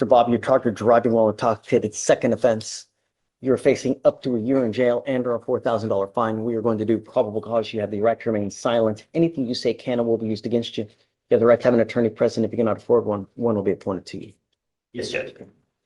Mr. Bob, you're charged with driving while intoxicated, second offense. You're facing up to a year in jail and or a $4,000 fine. We are going to do probable cause. You have the right to remain silent. Anything you say can and will be used against you. You have the right to have an attorney present. If you cannot afford one, one will be appointed to you. Yes, Judge.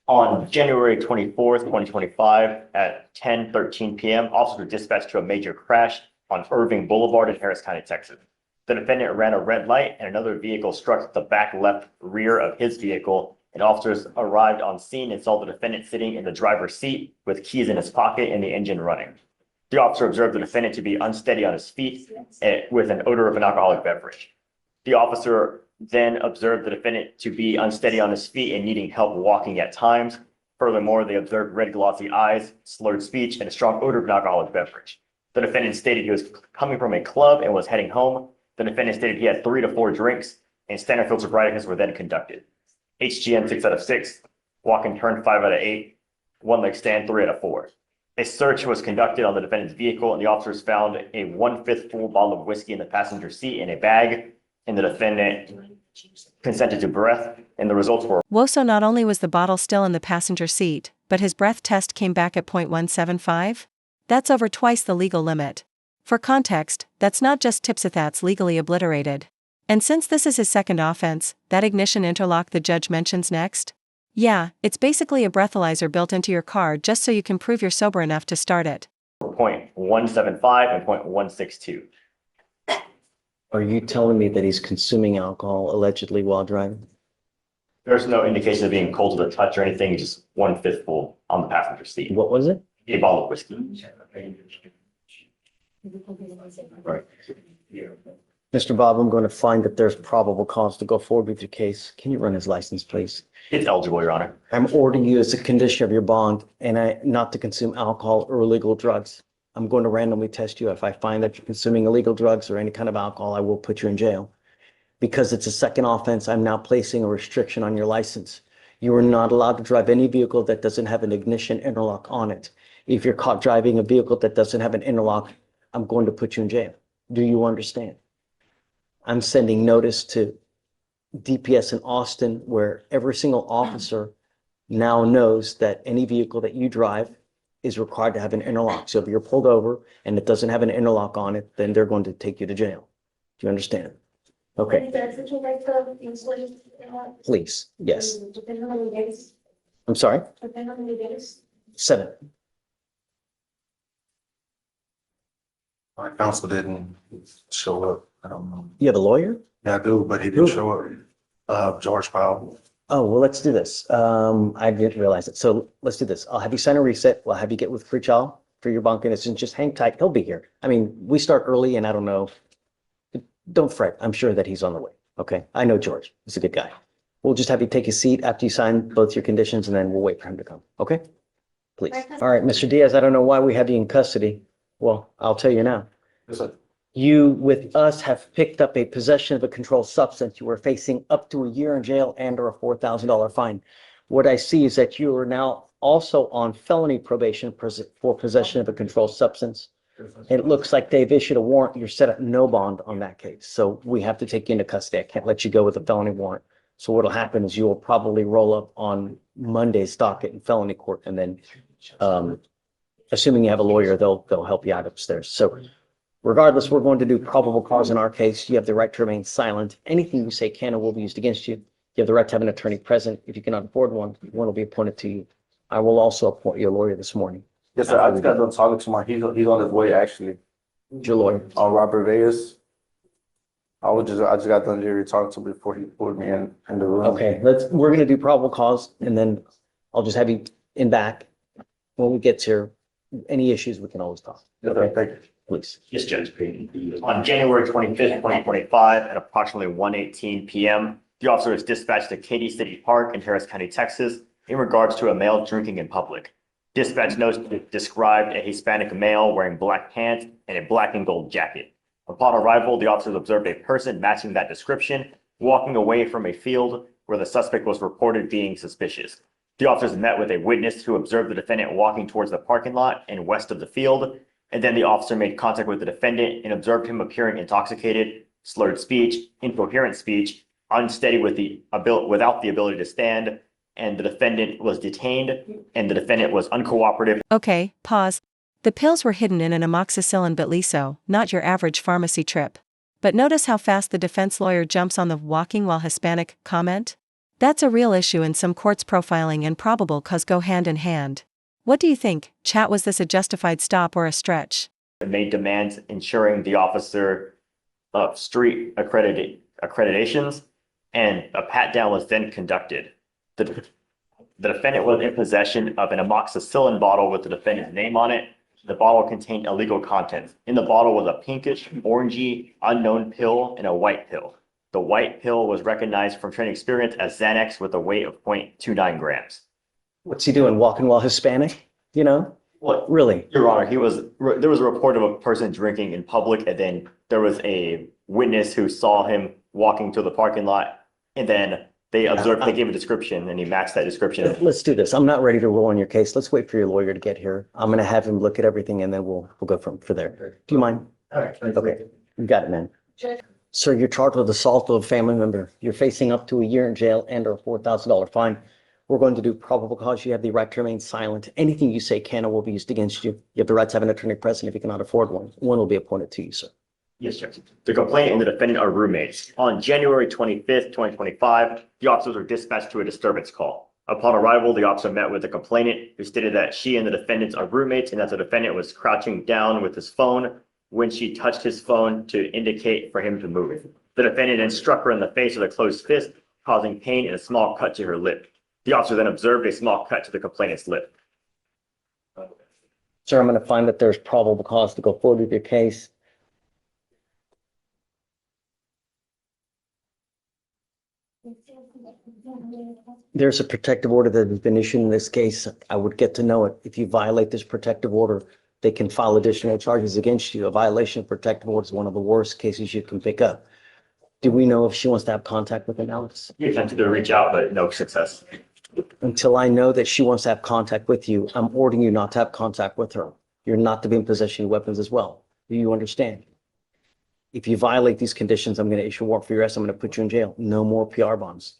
On January 24th, 2025 at 10:13 p.m., officers were dispatched to a major crash on Irving Boulevard in Harris County, Texas. The defendant ran a red light and another vehicle struck the back left rear of his vehicle, and officers arrived on scene and saw the defendant sitting in the driver's seat with keys in his pocket and the engine running. The officer observed the defendant to be unsteady on his feet with an odor of an alcoholic beverage. The officer then observed the defendant to be unsteady on his feet and needing help walking at times. Furthermore, they observed red glossy eyes, slurred speech, and a strong odor of an alcoholic beverage. The defendant stated he was coming from a club and was heading home. The defendant stated he had 3 to 4 drinks, and standard field sobriety were then conducted. HGM 6 out of 6, walk and turn 5 out of 8, one leg stand 3 out of 4. A search was conducted on the defendant's vehicle, and the officers found a 1/5 full bottle of whiskey in the passenger seat in a bag, and the defendant consented to breath, and the results were. Woso not only was the bottle still in the passenger seat, but his breath test came back at 0.175? That's over twice the legal limit. For context, that's not just tips that's legally obliterated. And since this is his second offense, that ignition interlock the judge mentions next? Yeah, it's basically a breathalyzer built into your car just so you can prove you're sober enough to start it. 0.175 and 0.162. Are you telling me that he's consuming alcohol allegedly while driving? There's no indication of being cold to the touch or anything, just 1/5 full on the passenger seat. What was it? A bottle of whiskey. Right. Mr. Bob, I'm going to find that there's probable cause to go forward with your case. Can you run his license, please? It's eligible, Your Honor. I'm ordering you as a condition of your bond and not to consume alcohol or illegal drugs. I'm going to randomly test you. If I find that you're consuming illegal drugs or any kind of alcohol, I will put you in jail. Because it's a second offense, I'm now placing a restriction on your license. You are not allowed to drive any vehicle that doesn't have an ignition interlock on it. If you're caught driving a vehicle that doesn't have an interlock, I'm going to put you in jail. Do you understand? I'm sending notice to DPS in Austin where every single officer now knows that any vehicle that you drive is required to have an interlock. So if you're pulled over and it doesn't have an interlock on it, then they're going to take you to jail. Do you understand? Okay. Please, yes. I'm sorry? 7. My counsel didn't show up. I don't know. You have a lawyer? Yeah, I do, but he didn't show up. George Powell. Oh, well, let's do this. I didn't realize it. So let's do this. I'll have you sign a reset. We'll have you get with Frichal for your bunk, and it's just hang tight. He'll be here. I mean, we start early and I don't know. Don't fret. I'm sure that he's on the way. Okay. I know George. He's a good guy. We'll just have you take a seat after you sign both your conditions and then we'll wait for him to come. Okay? Please. All right, Mr. Diaz, I don't know why we have you in custody. Well, I'll tell you now. Yes, sir. You with us have picked up a possession of a controlled substance. You are facing up to a year in jail and or a $4,000 fine. What I see is that you are now also on felony probation for possession of a controlled substance. It looks like they've issued a warrant. You're set at no bond on that case. So we have to take you into custody. I can't let you go with a felony warrant. So what'll happen is you will probably roll up on Monday's docket in felony court. And then, assuming you have a lawyer, they'll help you out upstairs. So regardless, we're going to do probable cause in our case. You have the right to remain silent. Anything you say can or will be used against you. You have the right to have an attorney present. If you cannot afford one, one will be appointed to you. I will also appoint you a lawyer this morning. Yes, sir. I just got done talking to him. He's on his way actually. Your lawyer. Robert Reyes. I just got done here talking to him before he pulled me in the room. Okay, we're gonna do probable cause and then I'll just have you in back. When we get to any issues, we can always talk. Yes, sir. Thank you. Please. Yes, Judge. On January 25th, 2025, at approximately 1:18 p.m., the officer was dispatched to Katy City Park in Harris County, Texas, in regards to a male drinking in public. Dispatch notes described a Hispanic male wearing black pants and a black and gold jacket. Upon arrival, the officers observed a person matching that description walking away from a field where the suspect was reported being suspicious. The officers met with a witness who observed the defendant walking towards the parking lot and west of the field, and then the officer made contact with the defendant and observed him appearing intoxicated, slurred speech, incoherent speech, unsteady without the ability to stand, and the defendant was detained, and the defendant was uncooperative. Okay, pause. The pills were hidden in an amoxicillin Bitliso, not your average pharmacy trip. But notice how fast the defense lawyer jumps on the walking while Hispanic comment? That's a real issue in some courts. Profiling and probable cause go hand in hand. What do you think, chat? Was this a justified stop or a stretch? Made demands ensuring the officer of street accreditations, and a pat down was then conducted. The defendant was in possession of an amoxicillin bottle with the defendant's name on it. The bottle contained illegal contents. In the bottle was a pinkish, orangey, unknown pill and a white pill. The white pill was recognized from training experience as Xanax with a weight of 0.29 grams. What's he doing? Walking while Hispanic? You know? What? Really? Your Honor, there was a report of a person drinking in public, and then there was a witness who saw him walking to the parking lot, and then they gave a description, and he matched that description. Let's do this. I'm not ready to roll on your case. Let's wait for your lawyer to get here. I'm gonna have him look at everything and then we'll go from there. Do you mind? All right. Okay, you got it, man. Sir, you're charged with assault of a family member. You're facing up to a year in jail and or $4,000 fine. We're going to do probable cause. You have the right to remain silent. Anything you say can or will be used against you. You have the right to have an attorney present if you cannot afford one. One will be appointed to you, sir. Yes, Judge. The complainant and the defendant are roommates. On January 25th, 2025, the officers were dispatched to a disturbance call. Upon arrival, the officer met with the complainant, who stated that she and the defendants are roommates and that the defendant was crouching down with his phone when she touched his phone to indicate for him to move. The defendant then struck her in the face with a closed fist, causing pain and a small cut to her lip. The officer then observed a small cut to the complainant's lip. Sir, I'm going to find that there's probable cause to go forward with your case. There's a protective order that has been issued in this case. I would get to know it. If you violate this protective order, they can file additional charges against you. A violation of protective order is one of the worst cases you can pick up. Do we know if she wants to have contact with him, Alex? He attempted to reach out, but no success. Until I know that she wants to have contact with you, I'm ordering you not to have contact with her. You're not to be in possession of weapons as well. Do you understand? If you violate these conditions, I'm going to issue a warrant for your arrest. I'm going to put you in jail. No more PR bonds.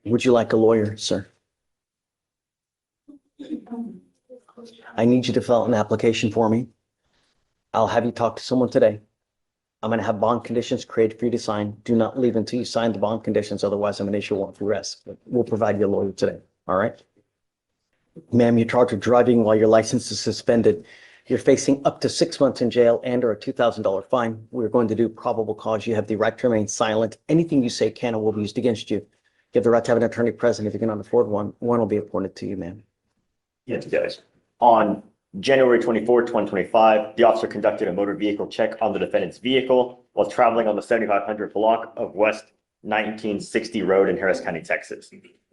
Would you like a lawyer, sir? I need you to fill out an application for me. I'll have you talk to someone today. I'm going to have bond conditions created for you to sign. Do not leave until you sign the bond conditions. Otherwise, I'm going to issue a warrant for arrest. But we'll provide you a lawyer today. All right? Ma'am, you're charged with driving while your license is suspended. You're facing up to 6 months in jail and or a $2,000 fine. We're going to do probable cause. You have the right to remain silent. Anything you say can or will be used against you. You have the right to have an attorney present. If you cannot afford one, one will be appointed to you, ma'am. Yes, guys. On January 24, 2025, the officer conducted a motor vehicle check on the defendant's vehicle while traveling on the 7500 block of West 1960 Road in Harris County, Texas.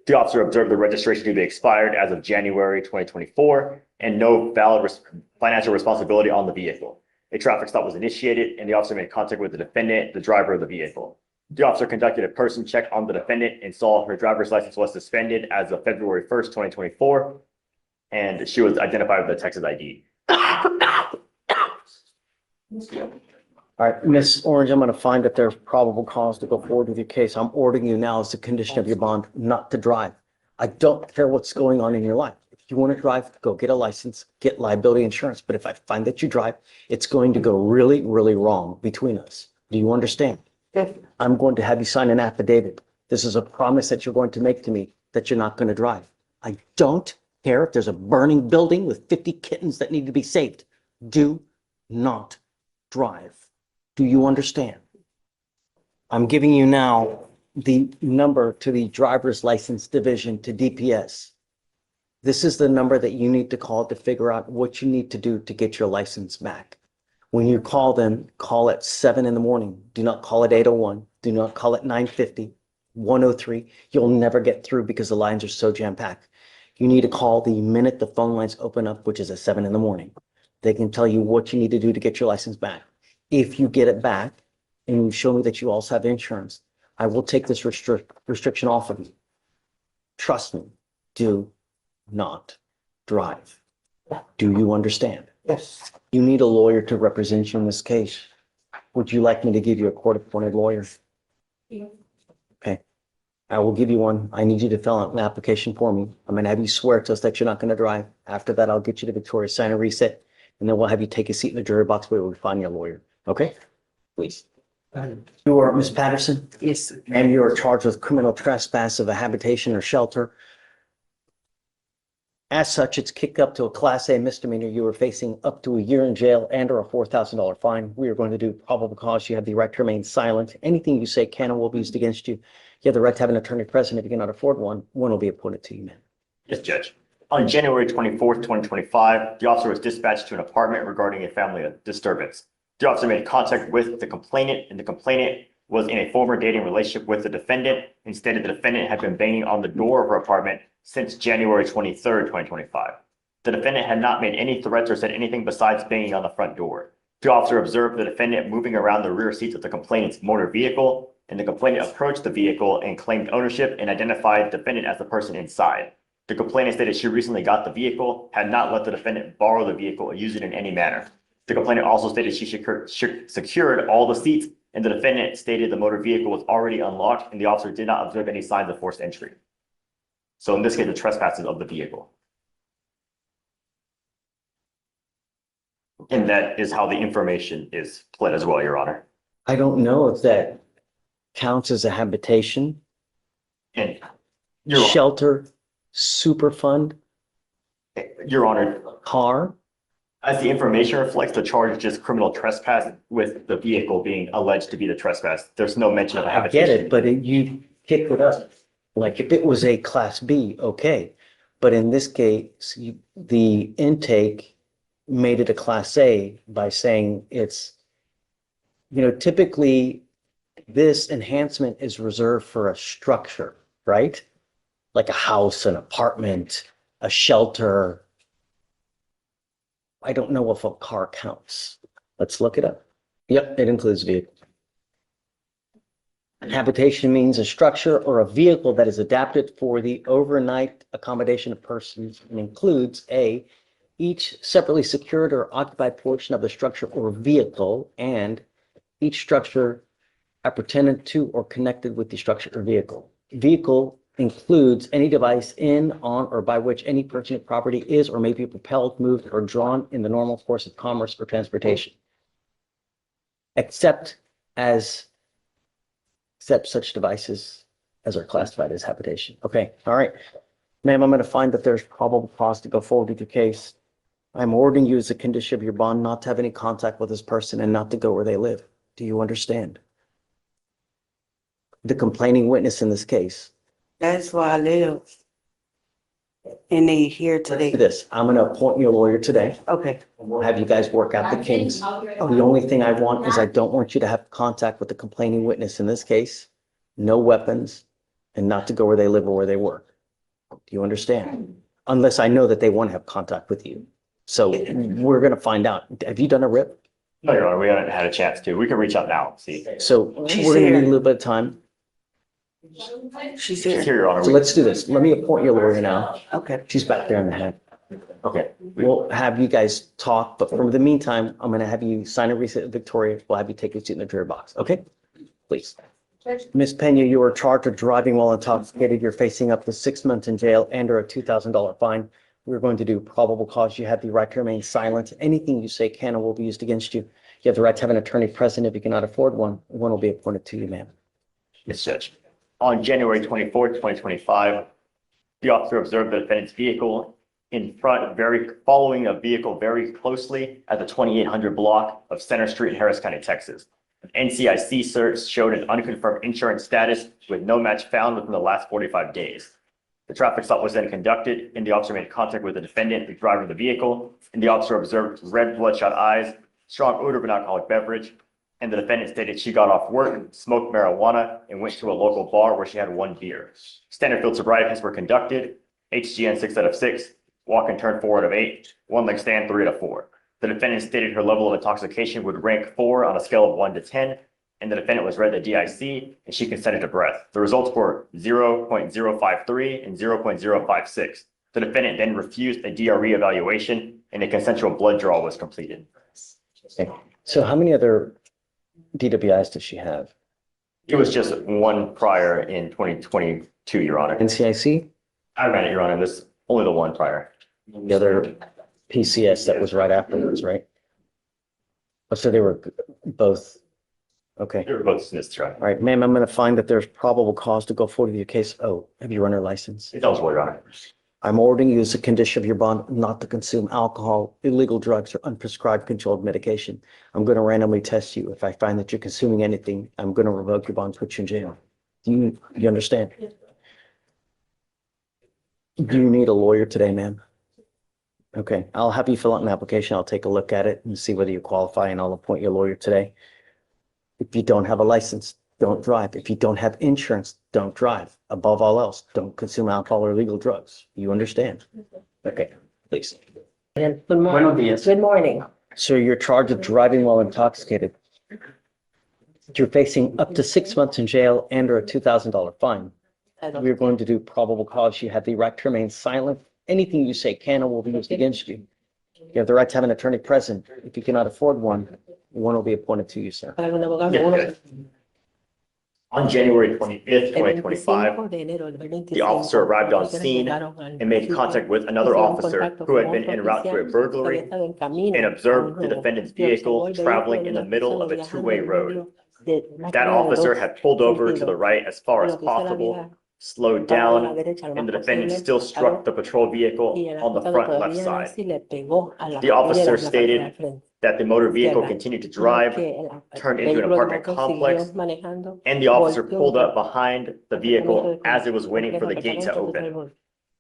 The officer observed the registration to be expired as of January 2024 and no valid financial responsibility on the vehicle. A traffic stop was initiated and the officer made contact with the defendant, the driver of the vehicle. The officer conducted a person check on the defendant and saw her driver's license was suspended as of February 1st, 2024, and she was identified with the Texas ID. All right, Miss Orange, I'm going to find that there's probable cause to go forward with your case. I'm ordering you now as a condition of your bond not to drive. I don't care what's going on in your life. If you want to drive, go get a license, get liability insurance. But if I find that you drive, it's going to go really, really wrong between us. Do you understand? I'm going to have you sign an affidavit. This is a promise that you're going to make to me that you're not going to drive. I don't care if there's a burning building with 50 kittens that need to be saved. Do not drive. Do you understand? I'm giving you now the number to the driver's license division, to DPS. This is the number that you need to call to figure out what you need to do to get your license back. When you call them, call at 7 in the morning. Do not call at 8:01. Do not call at 9:50, 1:03. You'll never get through because the lines are so jam-packed. You need to call the minute the phone lines open up, which is at 7 in the morning. They can tell you what you need to do to get your license back. If you get it back and you show me that you also have insurance, I will take this restriction off of you. Trust me, do not drive. Do you understand? Yes. You need a lawyer to represent you in this case. Would you like me to give you a court-appointed lawyer? Okay. I will give you one. I need you to fill out an application for me. I'm gonna have you swear to us that you're not gonna drive. After that, I'll get you to Victoria, sign and reset, and then we'll have you take a seat in the jury box where we find your lawyer. Okay? Please. You are Ms. Patterson, Yes, and you are charged with criminal trespass of a habitation or shelter. As such, it's kicked up to a Class A misdemeanor. You are facing up to a year in jail and or a $4,000 fine. We are going to do probable cause. You have the right to remain silent. Anything you say can and will be used against you. You have the right to have an attorney present. If you cannot afford one, one will be appointed to you, ma'am. Yes, Judge. On January 24th, 2025, the officer was dispatched to an apartment regarding a family disturbance. The officer made contact with the complainant, and the complainant was in a former dating relationship with the defendant and stated the defendant had been banging on the door of her apartment since January 23rd, 2025. The defendant had not made any threats or said anything besides banging on the front door. The officer observed the defendant moving around the rear seats of the complainant's motor vehicle, and the complainant approached the vehicle and claimed ownership and identified the defendant as the person inside. The complainant stated she recently got the vehicle, had not let the defendant borrow the vehicle or use it in any manner. The complainant also stated she secured all the seats, and the defendant stated the motor vehicle was already unlocked, and the officer did not observe any signs of forced entry. So in this case, the trespasses of the vehicle. And that is how the information is pled as well, Your Honor. I don't know if that counts as a habitation, And Your Honor, shelter, super fund, Your Honor, car. as the information reflects, the charge is just criminal trespass with the vehicle being alleged to be the trespass. There's no mention of a I habitation. get it, but you kicked it up. Like if it was a Class B, okay. But in this case, the intake made it a Class A by saying it's, typically this enhancement is reserved for a structure, right? Like a house, an apartment, a shelter. I don't know if a car counts. Let's look it up. Yep, it includes vehicle. Habitation means a structure or a vehicle that is adapted for the overnight accommodation of persons and includes each separately secured or occupied portion of the structure or vehicle, and each structure appertaining to or connected with the structure or vehicle. Vehicle includes any device in, on, or by which any person or property is or may be propelled, moved, or drawn in the normal course of commerce or transportation, except such devices as are classified as habitation. Okay, all right. Ma'am, I'm going to find that there's probable cause to go forward with your case. I'm ordering you as a condition of your bond not to have any contact with this person and not to go where they live. Do you understand? The complaining witness in this case. that's where I live. And they here today. This, I'm going to appoint you a lawyer today. Okay, And we'll have you guys work out the kinks. The only thing I want is I don't want you to have contact with the complaining witness in this case, no weapons, and not to go where they live or where they work. Do you understand? Unless I know that they want to have contact with you. So we're going to find out. Have you done a rip? No, Your Honor, we haven't had a chance to. We can reach out now, see. So we're She's going to need here. a little bit of time. she's She's here. here, Your Honor. So let's do this. Let me appoint you a lawyer now. Okay, She's back there in the head. Okay. We'll have you guys talk, but for the meantime, I'm going to have you sign a receipt at Victoria. We'll have you take your seat in the jury box. Okay? Please. Ms. Pena, you are charged with driving while intoxicated. You're facing up to 6 months in jail and or a $2,000 fine. We're going to do probable cause. You have the right to remain silent. Anything you say can and will be used against you. You have the right to have an attorney present. If you cannot afford one, one will be appointed to you, ma'am. Yes, Judge. On January 24th, 2025, the officer observed the defendant's vehicle in front, following a vehicle very closely at the 2800 block of Center Street in Harris County, Texas. An NCIC search showed an unconfirmed insurance status with no match found within the last 45 days. The traffic stop was then conducted, and the officer made contact with the defendant, the driver of the vehicle, and the officer observed red bloodshot eyes, strong odor of an alcoholic beverage, and the defendant stated she got off work, smoked marijuana, and went to a local bar where she had one beer. Standard field sobriety tests were conducted, HGN 6 out of 6, walk and turn 4 out of 8, one leg stand 3 out of 4. The defendant stated her level of intoxication would rank 4 on a scale of 1 to 10, and the defendant was read the DIC, and she consented to breath. The results were 0.053 and 0.056. The defendant then refused a DRE evaluation, and a consensual blood draw was completed. Okay. So how many other DWIs does she have? It was just one prior in 2022, Your Honor. NCIC? I ran it, Your Honor. This only the one prior. The other PCS that was right afterwards, right? Oh, so they were both, okay. They were both dismissed, Your Honor. All right, ma'am, I'm gonna find that there's probable cause to go forward with your case. Oh, have you run her license? It's eligible, Your Honor. I'm ordering you as a condition of your bond not to consume alcohol, illegal drugs, or unprescribed controlled medication. I'm gonna randomly test you. If I find that you're consuming anything, I'm gonna revoke your bond, put you in jail. Do you understand? Do you need a lawyer today, ma'am? Okay, I'll have you fill out an application. I'll take a look at it and see whether you qualify, and I'll appoint your lawyer today. If you don't have a license, don't drive. If you don't have insurance, don't drive. Above all else, don't consume alcohol or illegal drugs. You understand? Okay, please. Good morning. Good morning. So you're charged with driving while intoxicated. You're facing up to 6 months in jail and or a $2,000 fine. We're going to do probable cause. You have the right to remain silent. Anything you say can or will be used against you. You have the right to have an attorney present. If you cannot afford one will be appointed to you, sir. On January 25th, 2025, the officer arrived on scene and made contact with another officer who had been en route to a burglary and observed the defendant's vehicle traveling in the middle of a two-way road. That officer had pulled over to the right as far as possible, slowed down, and the defendant still struck the patrol vehicle on the front left side. The officer stated that the motor vehicle continued to drive, turned into an apartment complex, and the officer pulled up behind the vehicle as it was waiting for the gate to open.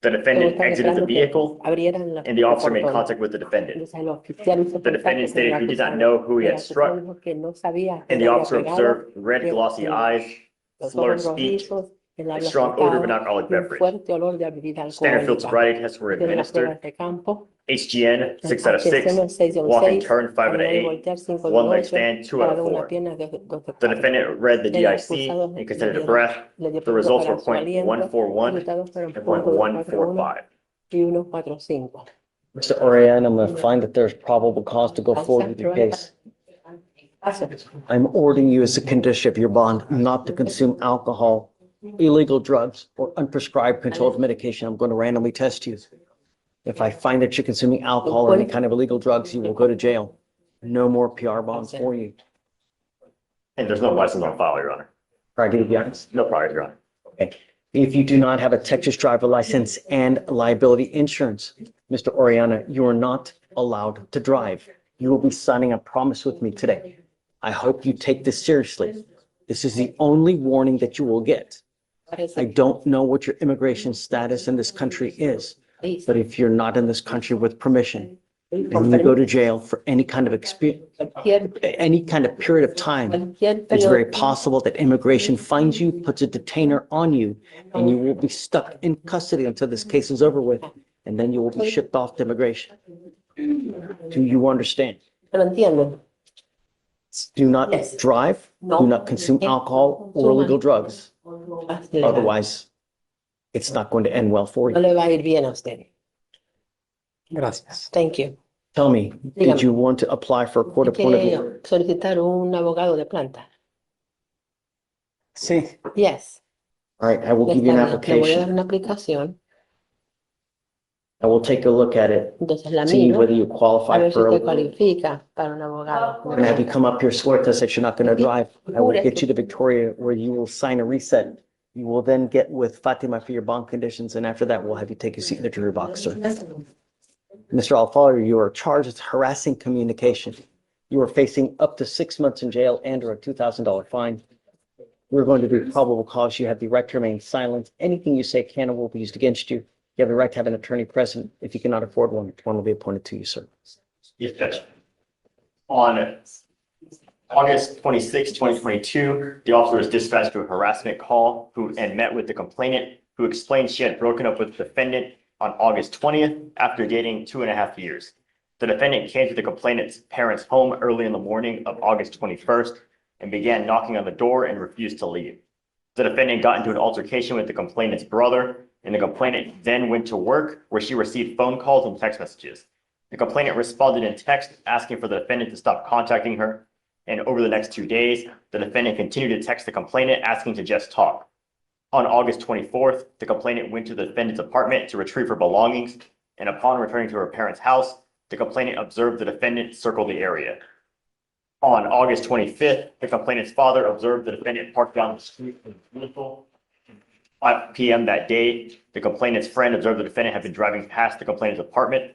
The defendant exited the vehicle, and the officer made contact with the defendant. The defendant stated he did not know who he had struck, and the officer observed red glossy eyes, slurred speech, a strong odor of an alcoholic beverage. Standard field sobriety tests were administered. HGN, 6 out of 6. Walk and turn, 5 out of 8. One leg stand, 2 out of 4. The defendant read the DIC and considered a breath. The results were .141 and .145. Mr. Orion, I'm going to find that there's probable cause to go forward with your case. I'm ordering you as a condition of your bond not to consume alcohol, illegal drugs, or unprescribed controlled medication. I'm going to randomly test you. If I find that you're consuming alcohol or any kind of illegal drugs, you will go to jail. No more PR bonds for you. And there's no license on file, Your Honor. Prior to the honest? No prior, Your Honor. Okay. If you do not have a Texas driver license and liability insurance, Mr. Oriana, you are not allowed to drive. You will be signing a promise with me today. I hope you take this seriously. This is the only warning that you will get. I don't know what your immigration status in this country is, but if you're not in this country with permission, and you go to jail for any kind of any kind of period of time, it's very possible that immigration finds you, puts a detainer on you, and you will be stuck in custody until this case is over with, and then you will be shipped off to immigration. Do you understand? Do not drive, do not consume alcohol or illegal drugs. Otherwise, it's not going to end well for No you. le va a ir bien a usted. Gracias. Thank you. Tell me, did you want to apply for a court appointed lawyer? ¿Quiere solicitar un abogado de planta? Sí. Yes. All right, I will give you an Está bien. Le voy a dar application. una aplicación. I will take a look at it, Entonces la see miro. whether you A qualify ver si for usted a cualifica para un abogado. I'm gonna have you come up here, swear to us that you're not gonna drive. I will get you to Victoria where you will sign a reset. You will then get with Fatima for your bond conditions, and after that, we'll have you take a seat in the jury box, sir. Mr. Alfaro, you are charged with harassing communication. You are facing up to 6 months in jail and or a $2,000 fine. We're going to do probable cause. You have the right to remain silent. Anything you say can or will be used against you. You have the right to have an attorney present. If you cannot afford one will be appointed to you, sir. Yes, Judge. On August 26, 2022, the officer was dispatched to a harassment call and met with the complainant, who explained she had broken up with the defendant on August 20th after dating 2.5 years. The defendant came to the complainant's parents' home early in the morning of August 21st and began knocking on the door and refused to leave. The defendant got into an altercation with the complainant's brother, and the complainant then went to work, where she received phone calls and text messages. The complainant responded in text asking for the defendant to stop contacting her, And over the next 2 days, the defendant continued to text the complainant asking to just talk. On August 24th, the complainant went to the defendant's apartment to retrieve her belongings, and upon returning to her parents' house, the complainant observed the defendant circle the area. On August 25th, the complainant's father observed the defendant parked down the street in his vehicle. 5 p.m. that day, the complainant's friend observed the defendant had been driving past the complainant's apartment,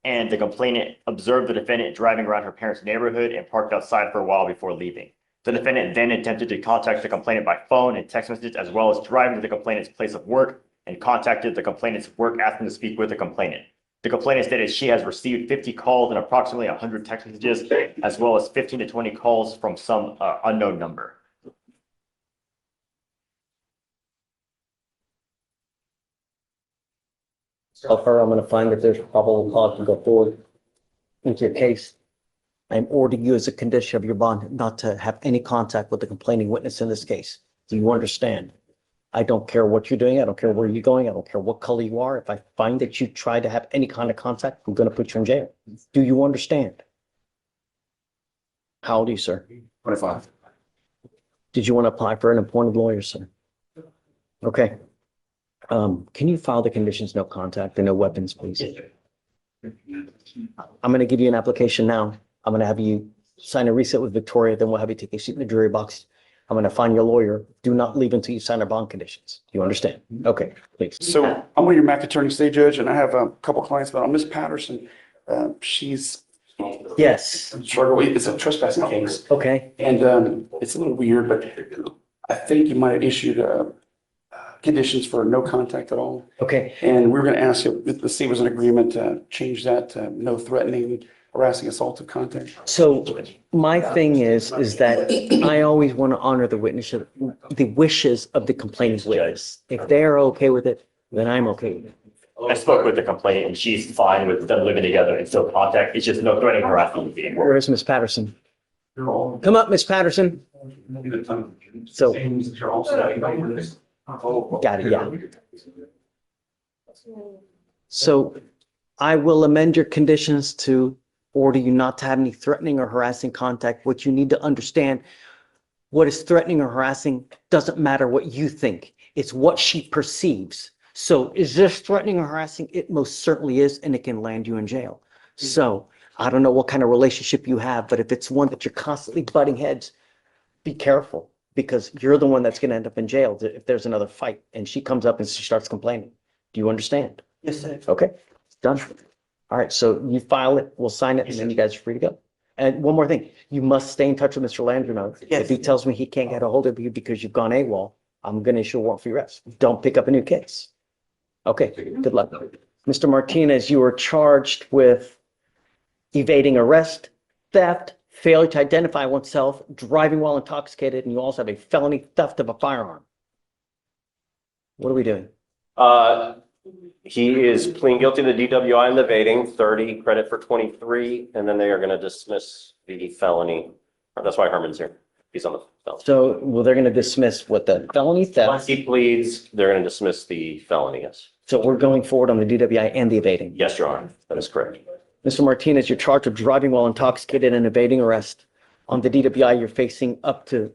and the complainant observed the defendant driving around her parents' neighborhood and parked outside for a while before leaving. The defendant then attempted to contact the complainant by phone and text messages, as well as driving to the complainant's place of work and contacted the complainant's work asking to speak with the complainant. The complainant stated she has received 50 calls and approximately 100 text messages, as well as 15 to 20 calls from some unknown number. Tell her I'm going to find that there's probable cause to go forward into your case. I'm ordering you as a condition of your bond not to have any contact with the complaining witness in this case. Do you understand? I don't care what you're doing. I don't care where you're going. I don't care what color you are. If I find that you try to have any kind of contact, I'm going to put you in jail. Do you understand? How old are you, sir? 25. Did you want to apply for an appointed lawyer, sir? Okay. Can you file the conditions, no contact and no weapons, please? I'm going to give you an application now. I'm going to have you sign a reset with Victoria, then we'll have you take a seat in the jury box. I'm going to find your lawyer. Do not leave until you sign our bond conditions. Do you understand? Okay, please. So I'm one of your MAC attorneys today, Judge, and I have a couple clients, but on Miss Patterson, she's Yes, struggling. It's a trespassing case, okay. and it's a little weird, but I think you might have issued conditions for no contact at all. Okay, And we were going to ask if the state was in agreement to change that to no threatening, harassing, assaultive contact. so my thing is that I always want to honor the wishes of the complaining witness. If they're okay with it, then I'm okay with it. I spoke with the complainant and she's fine with them living together and still contact. It's just no threatening, harassment being. Where is Miss Patterson? Come up, Miss Patterson. So, got it, yeah. So I will amend your conditions to order you not to have any threatening or harassing contact. What you need to understand, what is threatening or harassing doesn't matter what you think. It's what she perceives. So is this threatening or harassing? It most certainly is, and it can land you in jail. So I don't know what kind of relationship you have, but if it's one that you're constantly butting heads, be careful, because you're the one that's going to end up in jail if there's another fight and she comes up and she starts complaining. Do you understand? Yes, sir. Okay, done. All right, so you file it, we'll sign it, and then you guys are free to go. And one more thing, you must stay in touch with Mr. Landreneau. Yes. If he tells me he can't get a hold of you because you've gone AWOL, I'm going to issue a warrant for your arrest. Don't pick up a new case. Okay, good luck. Mr. Martinez, you are charged with evading arrest, theft, failure to identify oneself, driving while intoxicated, and you also have a felony theft of a firearm. What are we doing? He is pleading guilty to the DWI and the evading, 30, credit for 23, and then they are going to dismiss the felony. That's why Herman's here. He's on the felony. So, well, they're going to dismiss what, the felony Once theft? he pleads, they're going to dismiss the felony, yes. So we're going forward on the DWI and the evading. Yes, Your Honor, that is correct. Mr. Martinez, you're charged with driving while intoxicated and evading arrest. On the DWI, you're facing up to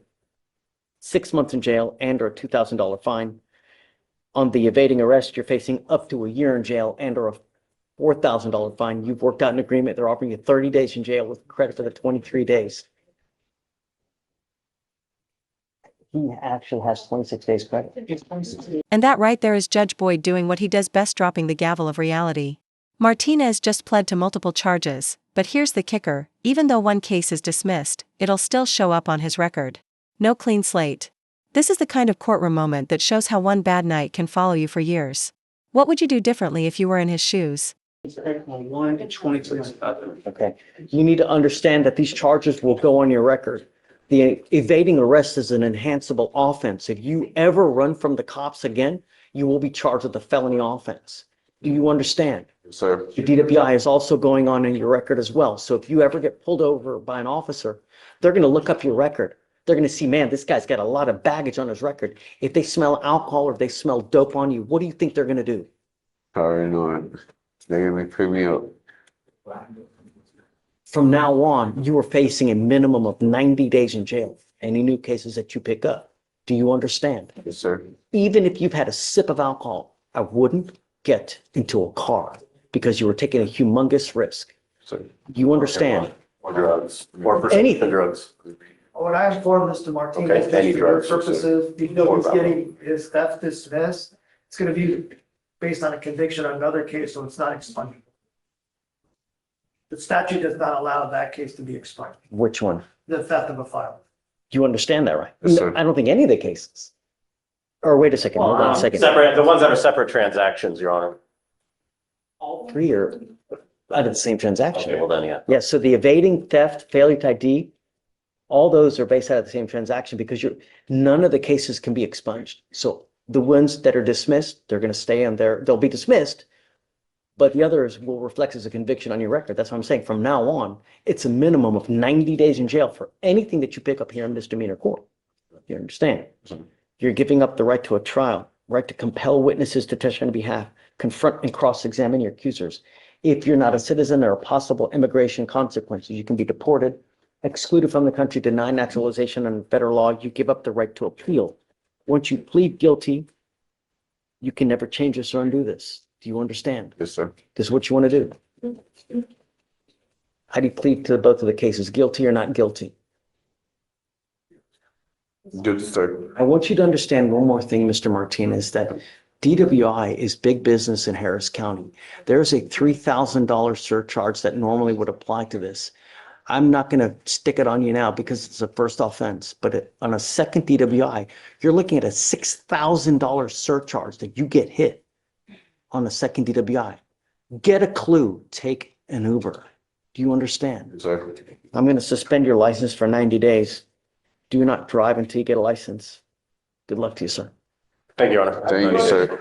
6 months in jail and or a $2,000 fine. On the evading arrest, you're facing up to a year in jail and or a $4,000 fine. You've worked out an agreement. They're offering you 30 days in jail with credit for the 23 days. He actually has 26 days credit. And that right there is Judge Boyd doing what he does best, dropping the gavel of reality. Martinez just pled to multiple charges, but here's the kicker, even though one case is dismissed, it'll still show up on his record. No clean slate. This is the kind of courtroom moment that shows how one bad night can follow you for years. What would you do differently if you were in his shoes? 1 and 23. Okay. You need to understand that these charges will go on your record. The evading arrest is an enhanceable offense. If you ever run from the cops again, you will be charged with a felony offense. Do you understand? Sir. The DWI is also going on in your record as well. So if you ever get pulled over by an officer, they're going to look up your record. They're going to see, man, this guy's got a lot of baggage on his record. If they smell alcohol or if they smell dope on you, what do you think they're going to do? I already know it. They're gonna pick me up. From now on, you are facing a minimum of 90 days in jail. Any new cases that you pick up. Do you understand? Yes, sir. Even if you've had a sip of alcohol, I wouldn't get into a car because you were taking a humongous risk. So, Do you understand? or drugs, or Anything. drugs. When I informed Mr. Martinez, Okay, just any for your drugs, you said. purposes, even though Or he's about- getting his theft dismissed, it's gonna be based on a conviction on another case, so it's not expungable. The statute does not allow that case to be expunged, Which one? the theft of a firearm. Do you understand that, right? Yes, sir. I don't think any of the cases. Or wait a second, hold on a second. Separate, the ones that are separate transactions, Your Honor. Three are out of the same Okay, transaction. well then, yeah. Yeah, so the evading, theft, failure to ID, all those are based out of the same transaction because none of the cases can be expunged. So the ones that are dismissed, they're gonna stay on there, they'll be dismissed. But the others will reflect as a conviction on your record. That's what I'm saying. From now on, it's a minimum of 90 days in jail for anything that you pick up here in misdemeanor court. You understand? You're giving up the right to a trial, right to compel witnesses to testify on behalf, confront and cross-examine your accusers. If you're not a citizen, there are possible immigration consequences. You can be deported, excluded from the country, denied naturalization under federal law. You give up the right to appeal. Once you plead guilty, you can never change this or undo this. Do you understand? Yes, sir. This is what you want to do. How do you plead to both of the cases, guilty or not guilty? Good, sir. I want you to understand one more thing, Mr. Martinez, that DWI is big business in Harris County. There's a $3,000 surcharge that normally would apply to this. I'm not going to stick it on you now because it's a first offense, but on a second DWI, you're looking at a $6,000 surcharge that you get hit on a second DWI. Get a clue, take an Uber. Do you understand? Yes, sir. I'm going to suspend your license for 90 days. Do not drive until you get a license. Good luck to you, sir. Thank you, Your Honor. Thank you, sir.